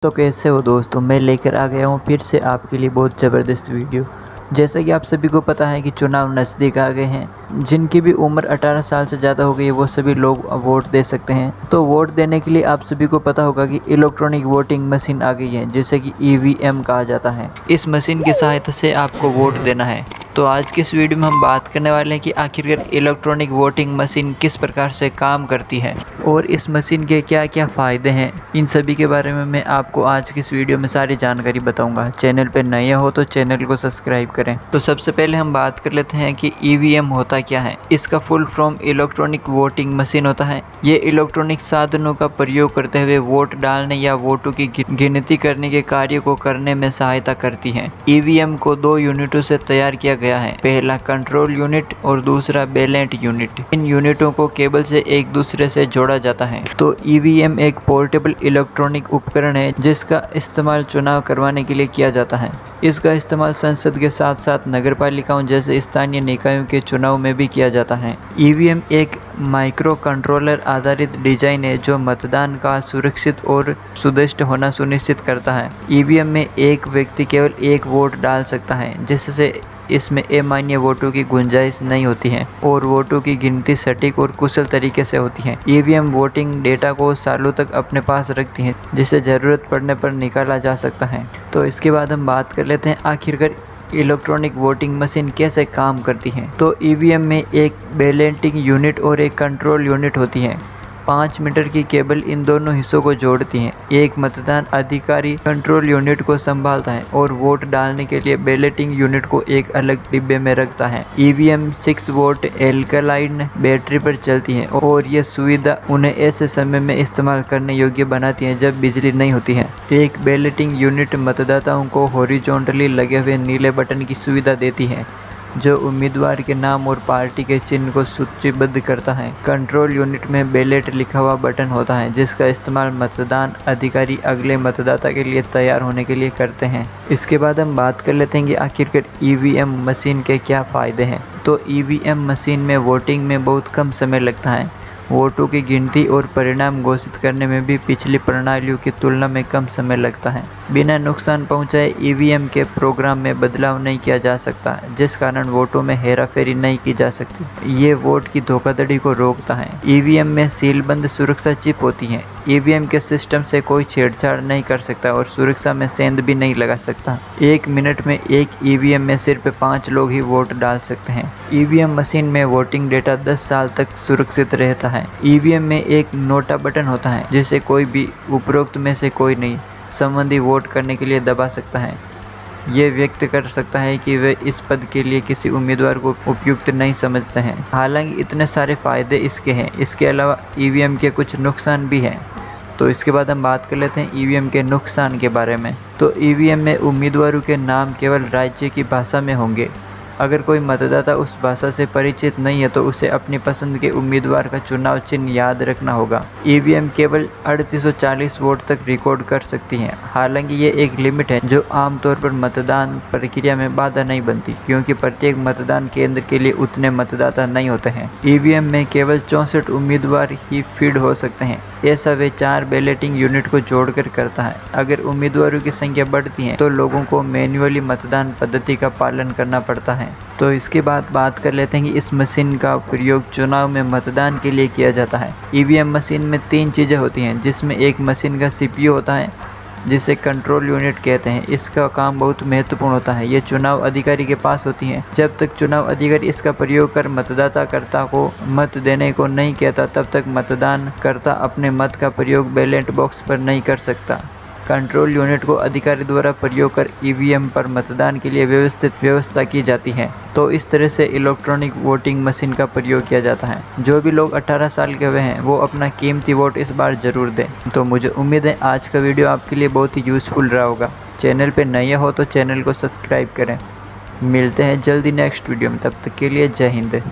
तो कैसे हो दोस्तों, मैं लेकर आ गया हूँ फिर से आपके लिए बहुत ज़बरदस्त वीडियो। जैसा कि आप सभी को पता है कि चुनाव नज़दीक आ गए हैं। जिनकी भी उम्र 18 साल से ज़्यादा हो गई है वो सभी लोग वोट दे सकते हैं। तो वोट देने के लिए आप सभी को पता होगा कि इलेक्ट्रॉनिक वोटिंग मशीन आ गई है, जिसे कि ईवीएम कहा जाता है। इस मशीन की सहायता से आपको वोट देना है। तो आज की इस वीडियो में हम बात करने वाले हैं कि आखिरकार इलेक्ट्रॉनिक वोटिंग मशीन किस प्रकार से काम करती है और इस मशीन के क्या क्या फ़ायदे हैं। इन सभी के बारे में मैं आपको आज की इस वीडियो में सारी जानकारी बताऊंगा। चैनल पर नए हो तो चैनल को सब्सक्राइब करें। तो सबसे पहले हम बात कर लेते हैं कि ईवीएम होता क्या है। इसका full form electronic voting machine होता है। ये इलेक्ट्रॉनिक साधनों का प्रयोग करते हुए वोट डालने या वोटों की गिनती करने के कार्य को करने में सहायता करती है। ईवीएम को 2 यूनिटों से तैयार किया गया है। पहला कंट्रोल यूनिट और दूसरा बैलेट यूनिट। इन यूनिटों को केबल से एक दूसरे से जोड़ा जाता है। तो ईवीएम एक पोर्टेबल इलेक्ट्रॉनिक उपकरण है जिसका इस्तेमाल चुनाव करवाने के लिए किया जाता है। इसका इस्तेमाल संसद के साथ साथ नगरपालिकाओं जैसे स्थानीय निकायों के चुनाव में भी किया जाता है। ईवीएम एक माइक्रो कंट्रोलर आधारित डिजाइन है जो मतदान का सुरक्षित और सुदृढ़ होना सुनिश्चित करता है। ईवीएम में एक व्यक्ति केवल एक वोट डाल सकता है, जिससे इसमें अमान्य वोटों की गुंजाइश नहीं होती है और वोटों की गिनती सटीक और कुशल तरीके से होती है। ईवीएम वोटिंग डेटा को सालों तक अपने पास रखती है, जिसे ज़रूरत पड़ने पर निकाला जा सकता है। तो इसके बाद हम बात कर लेते हैं आखिरकार इलेक्ट्रॉनिक वोटिंग मशीन कैसे काम करती है। तो ईवीएम में एक बैलेटिंग यूनिट और एक कंट्रोल यूनिट होती है। 5 मीटर की केबल इन दोनों हिस्सों को जोड़ती है। एक मतदान अधिकारी कंट्रोल यूनिट को संभालता है और वोट डालने के लिए बैलेटिंग यूनिट को एक अलग डिब्बे में रखता है। ईवीएम 6 वोल्ट एल्कलाइन बैटरी पर चलती है और यह सुविधा उन्हें ऐसे समय में इस्तेमाल करने योग्य बनाती है जब बिजली नहीं होती है। एक बैलेटिंग यूनिट मतदाताओं को हॉरिजॉन्टली लगे हुए नीले बटन की सुविधा देती है, जो उम्मीदवार के नाम और पार्टी के चिन्ह को सूचीबद्ध करता है। कंट्रोल यूनिट में बैलेट लिखा हुआ बटन होता है, जिसका इस्तेमाल मतदान अधिकारी अगले मतदाता के लिए तैयार होने के लिए करते हैं। इसके बाद हम बात कर लेते हैं कि आखिरकार ईवीएम मशीन के क्या फ़ायदे हैं। तो ईवीएम मशीन में वोटिंग में बहुत कम समय लगता है। वोटों की गिनती और परिणाम घोषित करने में भी पिछली प्रणालियों की तुलना में कम समय लगता है। बिना नुकसान पहुंचाए ईवीएम के प्रोग्राम में बदलाव नहीं किया जा सकता, जिस कारण वोटों में हेराफेरी नहीं की जा सकती। ये वोट की धोखाधड़ी को रोकता है। ईवीएम में सीलबंद सुरक्षा चिप होती है। ईवीएम के सिस्टम से कोई छेड़छाड़ नहीं कर सकता और सुरक्षा में सेंध भी नहीं लगा सकता। 1 मिनट में एक ईवीएम में सिर्फ 5 लोग ही वोट डाल सकते हैं। ईवीएम मशीन में वोटिंग डेटा 10 साल तक सुरक्षित रहता है। ईवीएम में एक नोटा बटन होता है, जिसे कोई भी उपरोक्त में से कोई नहीं संबंधी वोट करने के लिए दबा सकता है। ये व्यक्त कर सकता है कि वे इस पद के लिए किसी उम्मीदवार को उपयुक्त नहीं समझते हैं। हालांकि इतने सारे फायदे इसके हैं, इसके अलावा ईवीएम के कुछ नुकसान भी हैं। तो इसके बाद हम बात कर लेते हैं ईवीएम के नुकसान के बारे में। तो ईवीएम में उम्मीदवारों के नाम केवल राज्य की भाषा में होंगे। अगर कोई मतदाता उस भाषा से परिचित नहीं है तो उसे अपनी पसंद के उम्मीदवार का चुनाव चिन्ह याद रखना होगा। ईवीएम केवल 3840 वोट तक रिकॉर्ड कर सकती है। हालांकि ये एक लिमिट है जो आमतौर पर मतदान प्रक्रिया में बाधा नहीं बनती, क्योंकि प्रत्येक मतदान केंद्र के लिए उतने मतदाता नहीं होते हैं। ईवीएम में केवल 64 उम्मीदवार ही फीड हो सकते हैं। ऐसा वे 4 बैलेटिंग यूनिट को जोड़कर करता है। अगर उम्मीदवारों की संख्या बढ़ती है तो लोगों को मैन्युअली मतदान पद्धति का पालन करना पड़ता है। तो इसके बाद बात कर लेते हैं कि इस मशीन का प्रयोग चुनाव में मतदान के लिए किया जाता है। ईवीएम मशीन में 3 चीज़ें होती हैं, जिसमें एक मशीन का सीपीयू होता है, जिसे कंट्रोल यूनिट कहते हैं। इसका काम बहुत महत्वपूर्ण होता है। ये चुनाव अधिकारी के पास होती है। जब तक चुनाव अधिकारी इसका प्रयोग कर मतदाता को मत देने को नहीं कहता, तब तक मतदानकर्ता अपने मत का प्रयोग बैलेट बॉक्स पर नहीं कर सकता। कंट्रोल यूनिट को अधिकारी द्वारा प्रयोग कर ईवीएम पर मतदान के लिए व्यवस्था की जाती है। तो इस तरह से इलेक्ट्रॉनिक वोटिंग मशीन का प्रयोग किया जाता है। जो भी लोग 18 साल के हुए हैं वो अपना कीमती वोट इस बार ज़रूर दें। तो मुझे उम्मीद है आज का वीडियो आपके लिए बहुत ही यूज़फुल रहा होगा। चैनल पर नए हो तो चैनल को सब्सक्राइब करें। मिलते हैं जल्दी नेक्स्ट वीडियो में, तब तक के लिए जय हिंद।